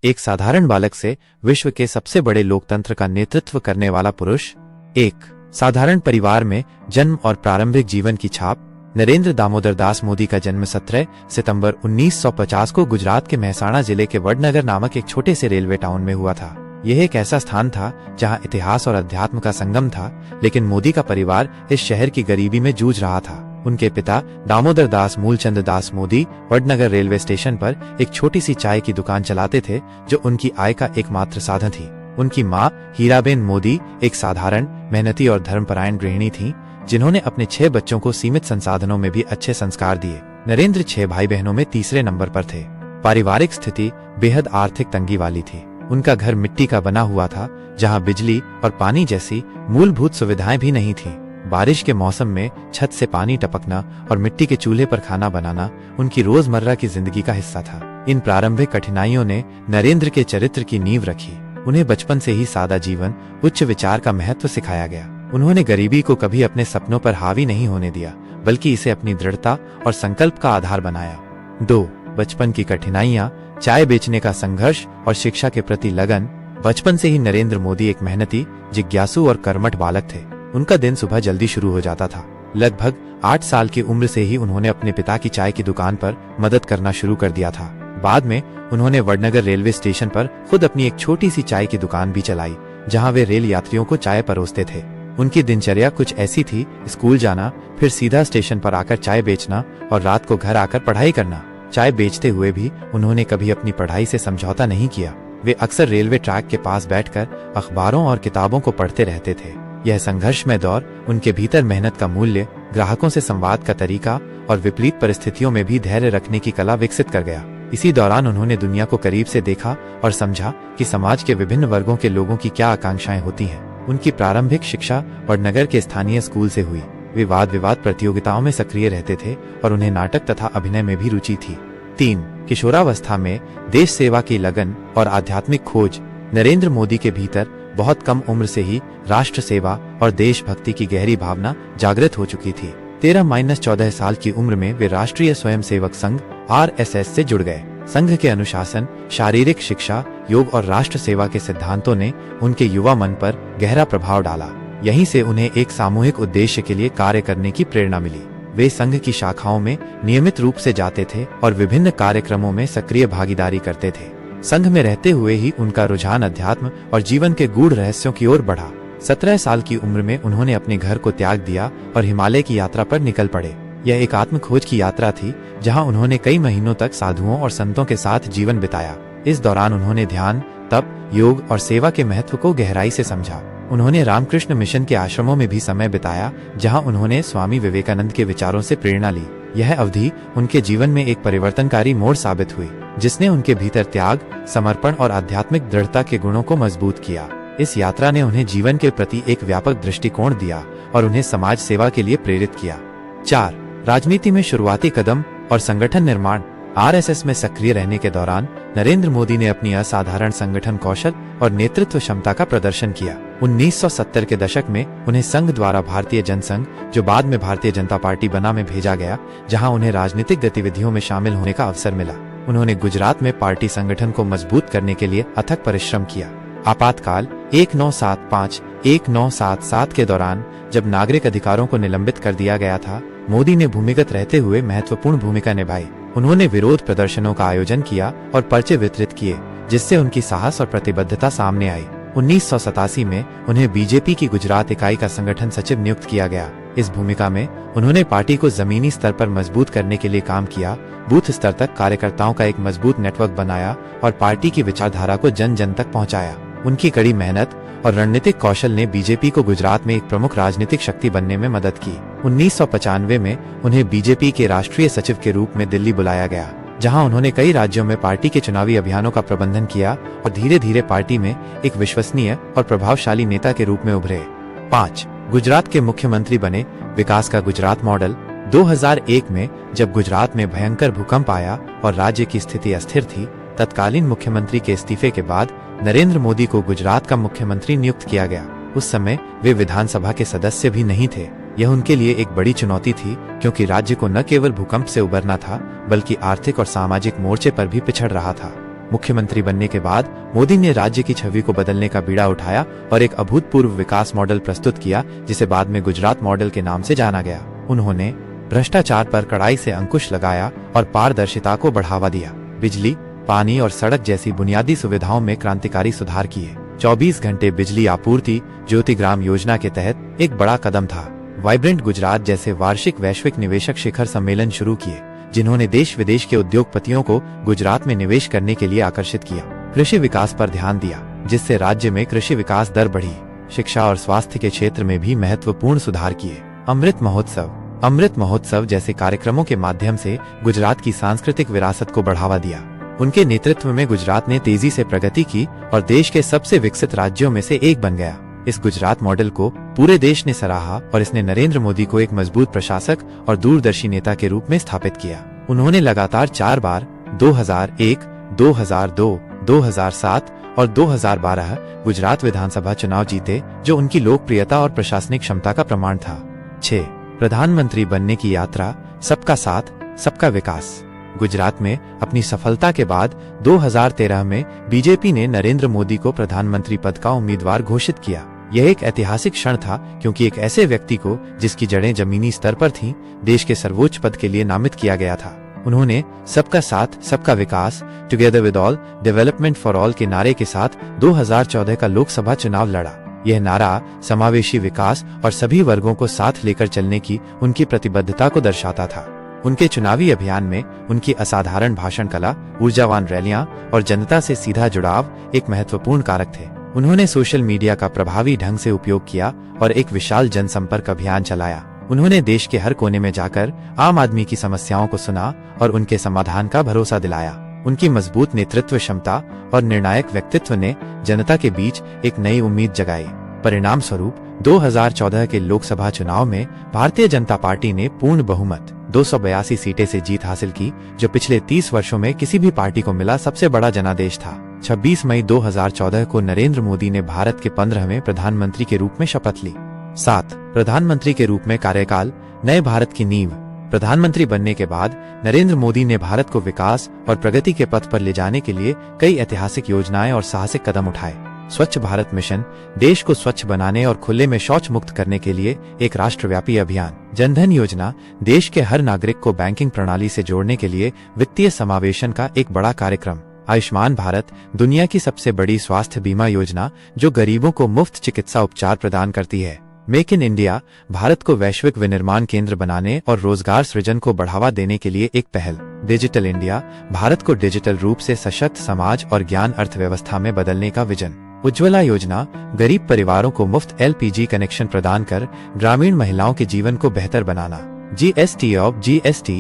एक साधारण बालक से विश्व के सबसे बड़े लोकतंत्र का नेतृत्व करने वाला पुरुष। एक साधारण परिवार में जन्म और प्रारंभिक जीवन की छाप। नरेंद्र दामोदर दास मोदी का जन्म 17 सितंबर 1950 को गुजरात के मेहसाणा जिले के वडनगर नामक एक छोटे से रेलवे टाउन में हुआ था। यह एक ऐसा स्थान था जहां इतिहास और अध्यात्म का संगम था, लेकिन मोदी का परिवार इस शहर की गरीबी में जूझ रहा था। उनके पिता दामोदर दास मूलचंद दास मोदी वडनगर रेलवे स्टेशन पर एक छोटी सी चाय की दुकान चलाते थे, जो उनकी आय का एकमात्र साधन थी। उनकी मां हीराबेन मोदी एक साधारण, मेहनती और धर्मपरायण गृहिणी थीं, जिन्होंने अपने 6 बच्चों को सीमित संसाधनों में भी अच्छे संस्कार दिए। नरेंद्र 6 भाई बहनों में तीसरे नंबर पर थे। पारिवारिक स्थिति बेहद आर्थिक तंगी वाली थी। उनका घर मिट्टी का बना हुआ था, जहां बिजली और पानी जैसी मूलभूत सुविधाएं भी नहीं थीं। बारिश के मौसम में छत से पानी टपकना और मिट्टी के चूल्हे पर खाना बनाना उनकी रोजमर्रा की जिंदगी का हिस्सा था। इन प्रारंभिक कठिनाइयों ने नरेंद्र के चरित्र की नींव रखी। उन्हें बचपन से ही सादा जीवन, उच्च विचार का महत्व सिखाया गया। उन्होंने गरीबी को कभी अपने सपनों पर हावी नहीं होने दिया, बल्कि इसे अपनी दृढ़ता और संकल्प का आधार बनाया। 2 बचपन की कठिनाइयां, चाय बेचने का संघर्ष और शिक्षा के प्रति लगन। बचपन से ही नरेंद्र मोदी एक मेहनती, जिज्ञासु और कर्मठ बालक थे। उनका दिन सुबह जल्दी शुरू हो जाता था। लगभग 8 साल की उम्र से ही उन्होंने अपने पिता की चाय की दुकान पर मदद करना शुरू कर दिया था। बाद में उन्होंने वडनगर रेलवे स्टेशन पर खुद अपनी एक छोटी सी चाय की दुकान भी चलाई, जहां वे रेल यात्रियों को चाय परोसते थे। उनकी दिनचर्या कुछ ऐसी थी: स्कूल जाना, फिर सीधा स्टेशन पर आकर चाय बेचना और रात को घर आकर पढ़ाई करना। चाय बेचते हुए भी उन्होंने कभी अपनी पढ़ाई से समझौता नहीं किया। वे अक्सर रेलवे ट्रैक के पास बैठकर अखबारों और किताबों को पढ़ते रहते थे। यह संघर्षमय दौर उनके भीतर मेहनत का मूल्य, ग्राहकों से संवाद का तरीका और विपरीत परिस्थितियों में भी धैर्य रखने की कला विकसित कर गया। इसी दौरान उन्होंने दुनिया को करीब से देखा और समझा कि समाज के विभिन्न वर्गों के लोगों की क्या आकांक्षाएं होती हैं। उनकी प्रारंभिक शिक्षा वडनगर के स्थानीय स्कूल से हुई। वे वाद विवाद प्रतियोगिताओं में सक्रिय रहते थे और उन्हें नाटक तथा अभिनय में भी रुचि थी। 3 किशोरावस्था में देश सेवा की लगन और आध्यात्मिक खोज। नरेंद्र मोदी के भीतर बहुत कम उम्र से ही राष्ट्र सेवा और देशभक्ति की गहरी भावना जागृत हो चुकी थी। 13-14 साल की उम्र में वे राष्ट्रीय स्वयंसेवक संघ RSS से जुड़ गए। संघ के अनुशासन, शारीरिक शिक्षा, योग और राष्ट्र सेवा के सिद्धांतों ने उनके युवा मन पर गहरा प्रभाव डाला। यहीं से उन्हें एक सामूहिक उद्देश्य के लिए कार्य करने की प्रेरणा मिली। वे संघ की शाखाओं में नियमित रूप से जाते थे और विभिन्न कार्यक्रमों में सक्रिय भागीदारी करते थे। संघ में रहते हुए ही उनका रुझान अध्यात्म और जीवन के गूढ़ रहस्यों की ओर बढ़ा। 17 साल की उम्र में उन्होंने अपने घर को त्याग दिया और हिमालय की यात्रा पर निकल पड़े। यह एक आत्मखोज की यात्रा थी, जहां उन्होंने कई महीनों तक साधुओं और संतों के साथ जीवन बिताया। इस दौरान उन्होंने ध्यान, तप, योग और सेवा के महत्व को गहराई से समझा। उन्होंने रामकृष्ण मिशन के आश्रमों में भी समय बिताया, जहां उन्होंने स्वामी विवेकानंद के विचारों से प्रेरणा ली। यह अवधि उनके जीवन में एक परिवर्तनकारी मोड़ साबित हुई, जिसने उनके भीतर त्याग, समर्पण और आध्यात्मिक दृढ़ता के गुणों को मजबूत किया। इस यात्रा ने उन्हें जीवन के प्रति एक व्यापक दृष्टिकोण दिया और उन्हें समाज सेवा के लिए प्रेरित किया। 4 राजनीति में शुरुआती कदम और संगठन निर्माण। RSS में सक्रिय रहने के दौरान नरेंद्र मोदी ने अपनी असाधारण संगठन कौशल और नेतृत्व क्षमता का प्रदर्शन किया। 1970 के दशक में उन्हें संघ द्वारा भारतीय जनसंघ, जो बाद में भारतीय जनता पार्टी बना, में भेजा गया, जहां उन्हें राजनीतिक गतिविधियों में शामिल होने का अवसर मिला। उन्होंने गुजरात में पार्टी संगठन को मजबूत करने के लिए अथक परिश्रम किया। आपातकाल 1975-1977 के दौरान, जब नागरिक अधिकारों को निलंबित कर दिया गया था, मोदी ने भूमिगत रहते हुए महत्वपूर्ण भूमिका निभाई। उन्होंने विरोध प्रदर्शनों का आयोजन किया और पर्चे वितरित किए, जिससे उनकी साहस और प्रतिबद्धता सामने आई। 1987 में उन्हें बीजेपी की गुजरात इकाई का संगठन सचिव नियुक्त किया गया। इस भूमिका में उन्होंने पार्टी को जमीनी स्तर पर मजबूत करने के लिए काम किया, बूथ स्तर तक कार्यकर्ताओं का एक मजबूत नेटवर्क बनाया और पार्टी की विचारधारा को जन जन तक पहुंचाया। उनकी कड़ी मेहनत और रणनीतिक कौशल ने बीजेपी को गुजरात में एक प्रमुख राजनीतिक शक्ति बनने में मदद की। 1995 में उन्हें बीजेपी के राष्ट्रीय सचिव के रूप में दिल्ली बुलाया गया, जहां उन्होंने कई राज्यों में पार्टी के चुनावी अभियानों का प्रबंधन किया और धीरे धीरे पार्टी में एक विश्वसनीय और प्रभावशाली नेता के रूप में उभरे। 5 गुजरात के मुख्यमंत्री बने। विकास का गुजरात मॉडल। 2001 में जब गुजरात में भयंकर भूकंप आया और राज्य की स्थिति अस्थिर थी, तत्कालीन मुख्यमंत्री के इस्तीफे के बाद नरेंद्र मोदी को गुजरात का मुख्यमंत्री नियुक्त किया गया। उस समय वे विधानसभा के सदस्य भी नहीं थे। यह उनके लिए एक बड़ी चुनौती थी, क्योंकि राज्य को न केवल भूकंप से उबरना था, बल्कि आर्थिक और सामाजिक मोर्चे पर भी पिछड़ रहा था। मुख्यमंत्री बनने के बाद मोदी ने राज्य की छवि को बदलने का बीड़ा उठाया और एक अभूतपूर्व विकास मॉडल प्रस्तुत किया, जिसे बाद में गुजरात मॉडल के नाम से जाना गया। उन्होंने भ्रष्टाचार पर कड़ाई से अंकुश लगाया और पारदर्शिता को बढ़ावा दिया। बिजली, पानी और सड़क जैसी बुनियादी सुविधाओं में क्रांतिकारी सुधार किए। 24 घंटे बिजली आपूर्ति ज्योतिग्राम योजना के तहत एक बड़ा कदम था। वाइब्रेंट गुजरात जैसे वार्षिक वैश्विक निवेशक शिखर सम्मेलन शुरू किए, जिन्होंने देश विदेश के उद्योगपतियों को गुजरात में निवेश करने के लिए आकर्षित किया। कृषि विकास पर ध्यान दिया, जिससे राज्य में कृषि विकास दर बढ़ी। शिक्षा और स्वास्थ्य के क्षेत्र में भी महत्वपूर्ण सुधार किए। अमृत महोत्सव जैसे कार्यक्रमों के माध्यम से गुजरात की सांस्कृतिक विरासत को बढ़ावा दिया। उनके नेतृत्व में गुजरात ने तेजी से प्रगति की और देश के सबसे विकसित राज्यों में से एक बन गया। इस गुजरात मॉडल को पूरे देश ने सराहा और इसने नरेंद्र मोदी को एक मजबूत प्रशासक और दूरदर्शी नेता के रूप में स्थापित किया। उन्होंने लगातार 4 बार 2001, 2002, 2007 और 2012 गुजरात विधानसभा चुनाव जीते, जो उनकी लोकप्रियता और प्रशासनिक क्षमता का प्रमाण था। 6. प्रधानमंत्री बनने की यात्रा, सबका साथ, सबका विकास। गुजरात में अपनी सफलता के बाद 2013 में बीजेपी ने नरेंद्र मोदी को प्रधानमंत्री पद का उम्मीदवार घोषित किया। यह एक ऐतिहासिक क्षण था, क्योंकि एक ऐसे व्यक्ति को, जिसकी जड़ें जमीनी स्तर पर थीं, देश के सर्वोच्च पद के लिए नामित किया गया था। उन्होंने सबका साथ, सबका विकास, together with all, development for all के नारे के साथ 2014 का लोकसभा चुनाव लड़ा। यह नारा समावेशी विकास और सभी वर्गों को साथ लेकर चलने की उनकी प्रतिबद्धता को दर्शाता था। उनके चुनावी अभियान में उनकी असाधारण भाषण कला, ऊर्जावान रैलियां और जनता से सीधा जुड़ाव एक महत्वपूर्ण कारक थे। उन्होंने सोशल मीडिया का प्रभावी ढंग से उपयोग किया और एक विशाल जनसंपर्क अभियान चलाया। उन्होंने देश के हर कोने में जाकर आम आदमी की समस्याओं को सुना और उनके समाधान का भरोसा दिलाया। उनकी मजबूत नेतृत्व क्षमता और निर्णायक व्यक्तित्व ने जनता के बीच एक नई उम्मीद जगाई। परिणाम स्वरूप 2014 के लोकसभा चुनाव में भारतीय जनता पार्टी ने पूर्ण बहुमत 282 सीटें से जीत हासिल की, जो पिछले 30 वर्षों में किसी भी पार्टी को मिला सबसे बड़ा जनादेश था। 26 मई 2014 को नरेंद्र मोदी ने भारत के 15वें प्रधानमंत्री के रूप में शपथ ली। 7. प्रधानमंत्री के रूप में कार्यकाल, नए भारत की नींव। प्रधानमंत्री बनने के बाद नरेंद्र मोदी ने भारत को विकास और प्रगति के पथ पर ले जाने के लिए कई ऐतिहासिक योजनाएं और साहसिक कदम उठाए। स्वच्छ भारत मिशन, देश को स्वच्छ बनाने और खुले में शौच मुक्त करने के लिए एक राष्ट्रव्यापी अभियान। जनधन योजना, देश के हर नागरिक को बैंकिंग प्रणाली से जोड़ने के लिए वित्तीय समावेशन का एक बड़ा कार्यक्रम। आयुष्मान भारत, दुनिया की सबसे बड़ी स्वास्थ्य बीमा योजना, जो गरीबों को मुफ्त चिकित्सा उपचार प्रदान करती है। मेक इन इंडिया, भारत को वैश्विक विनिर्माण केंद्र बनाने और रोजगार सृजन को बढ़ावा देने के लिए एक पहल। डिजिटल इंडिया, भारत को डिजिटल रूप से सशक्त समाज और ज्ञान अर्थव्यवस्था में बदलने का विजन। उज्ज्वला योजना, गरीब परिवारों को मुफ्त LPG कनेक्शन प्रदान कर ग्रामीण महिलाओं के जीवन को बेहतर बनाना। GST ऑफ GST,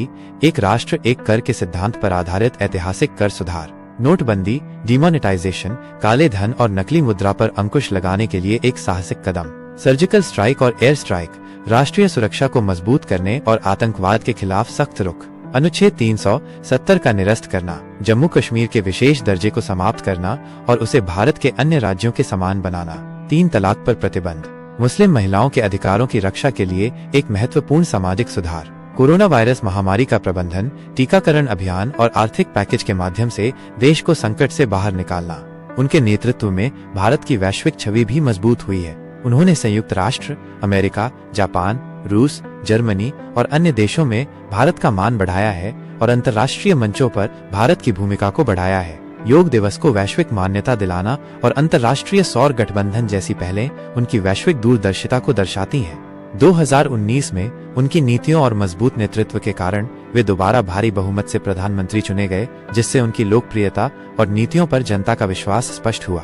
एक राष्ट्र एक कर के सिद्धांत पर आधारित ऐतिहासिक कर सुधार। नोटबंदी, डिमोनेटाइजेशन, काले धन और नकली मुद्रा पर अंकुश लगाने के लिए एक साहसिक कदम। सर्जिकल स्ट्राइक और एयर स्ट्राइक, राष्ट्रीय सुरक्षा को मजबूत करने और आतंकवाद के खिलाफ सख्त रुख। अनुच्छेद 370 का निरस्त करना, जम्मू कश्मीर के विशेष दर्जे को समाप्त करना और उसे भारत के अन्य राज्यों के समान बनाना। 3 तलाक पर प्रतिबंध, मुस्लिम महिलाओं के अधिकारों की रक्षा के लिए एक महत्वपूर्ण सामाजिक सुधार। कोरोना वायरस महामारी का प्रबंधन, टीकाकरण अभियान और आर्थिक पैकेज के माध्यम से देश को संकट से बाहर निकालना। उनके नेतृत्व में भारत की वैश्विक छवि भी मजबूत हुई है। उन्होंने संयुक्त राष्ट्र, अमेरिका, जापान, रूस, जर्मनी और अन्य देशों में भारत का मान बढ़ाया है और अंतर्राष्ट्रीय मंचों पर भारत की भूमिका को बढ़ाया है। योग दिवस को वैश्विक मान्यता दिलाना और अंतर्राष्ट्रीय सौर गठबंधन जैसी पहलें उनकी वैश्विक दूरदर्शिता को दर्शाती हैं। 2019 में उनकी नीतियों और मजबूत नेतृत्व के कारण वे दोबारा भारी बहुमत से प्रधानमंत्री चुने गए, जिससे उनकी लोकप्रियता और नीतियों पर जनता का विश्वास स्पष्ट हुआ।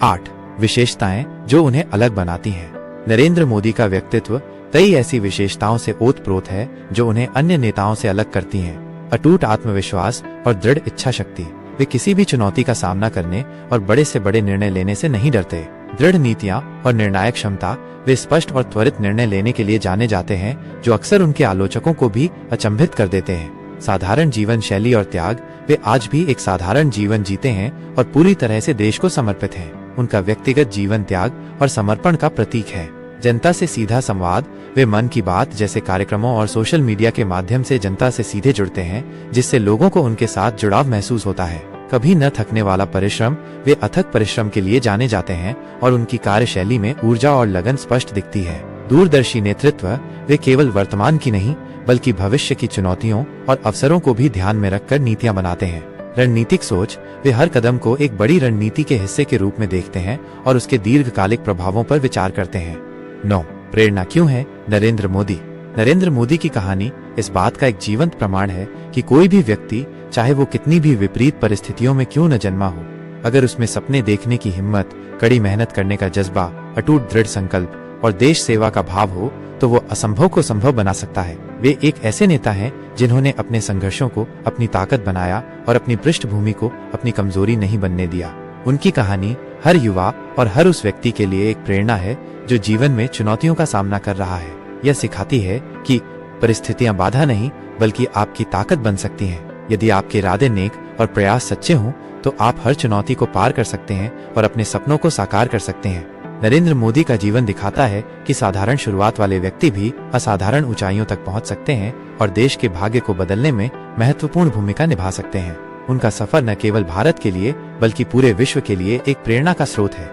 8. विशेषताएं जो उन्हें अलग बनाती हैं। नरेंद्र मोदी का व्यक्तित्व कई ऐसी विशेषताओं से ओतप्रोत है जो उन्हें अन्य नेताओं से अलग करती हैं। अटूट आत्मविश्वास और दृढ़ इच्छा शक्ति, वे किसी भी चुनौती का सामना करने और बड़े से बड़े निर्णय लेने से नहीं डरते। दृढ़ नीतियां और निर्णायक क्षमता, वे स्पष्ट और त्वरित निर्णय लेने के लिए जाने जाते हैं, जो अक्सर उनके आलोचकों को भी अचंभित कर देते हैं। साधारण जीवन शैली और त्याग, वे आज भी एक साधारण जीवन जीते हैं और पूरी तरह से देश को समर्पित हैं। उनका व्यक्तिगत जीवन त्याग और समर्पण का प्रतीक है। जनता से सीधा संवाद, वे मन की बात जैसे कार्यक्रमों और सोशल मीडिया के माध्यम से जनता से सीधे जुड़ते हैं, जिससे लोगों को उनके साथ जुड़ाव महसूस होता है। कभी न थकने वाला परिश्रम, वे अथक परिश्रम के लिए जाने जाते हैं और उनकी कार्यशैली में ऊर्जा और लगन स्पष्ट दिखती है। दूरदर्शी नेतृत्व, वे केवल वर्तमान की नहीं बल्कि भविष्य की चुनौतियों और अवसरों को भी ध्यान में रखकर नीतियां बनाते हैं। रणनीतिक सोच, वे हर कदम को एक बड़ी रणनीति के हिस्से के रूप में देखते हैं और उसके दीर्घकालिक प्रभावों पर विचार करते हैं। 9. प्रेरणा क्यों है? नरेंद्र मोदी। नरेंद्र मोदी की कहानी इस बात का एक जीवंत प्रमाण है कि कोई भी व्यक्ति, चाहे वो कितनी भी विपरीत परिस्थितियों में क्यों न जन्मा हो, अगर उसमें सपने देखने की हिम्मत, कड़ी मेहनत करने का जज्बा, अटूट दृढ़ संकल्प और देश सेवा का भाव हो, तो वो असंभव को संभव बना सकता है। वे एक ऐसे नेता हैं जिन्होंने अपने संघर्षों को अपनी ताकत बनाया और अपनी पृष्ठभूमि को अपनी कमजोरी नहीं बनने दिया। उनकी कहानी हर युवा और हर उस व्यक्ति के लिए एक प्रेरणा है जो जीवन में चुनौतियों का सामना कर रहा है। यह सिखाती है कि परिस्थितियां बाधा नहीं बल्कि आपकी ताकत बन सकती हैं। यदि आपके इरादे नेक और प्रयास सच्चे हों तो आप हर चुनौती को पार कर सकते हैं और अपने सपनों को साकार कर सकते हैं। नरेंद्र मोदी का जीवन दिखाता है कि साधारण शुरुआत वाले व्यक्ति भी असाधारण ऊंचाइयों तक पहुंच सकते हैं और देश के भाग्य को बदलने में महत्वपूर्ण भूमिका निभा सकते हैं। उनका सफर न केवल भारत के लिए बल्कि पूरे विश्व के लिए एक प्रेरणा का स्रोत है।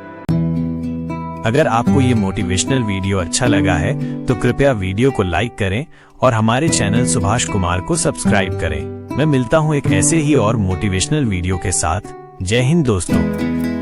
अगर आपको ये मोटिवेशनल वीडियो अच्छा लगा है तो कृपया वीडियो को लाइक करें और हमारे चैनल सुभाष कुमार को सब्सक्राइब करें। मैं मिलता हूँ एक ऐसे ही और मोटिवेशनल वीडियो के साथ। जय हिंद दोस्तों।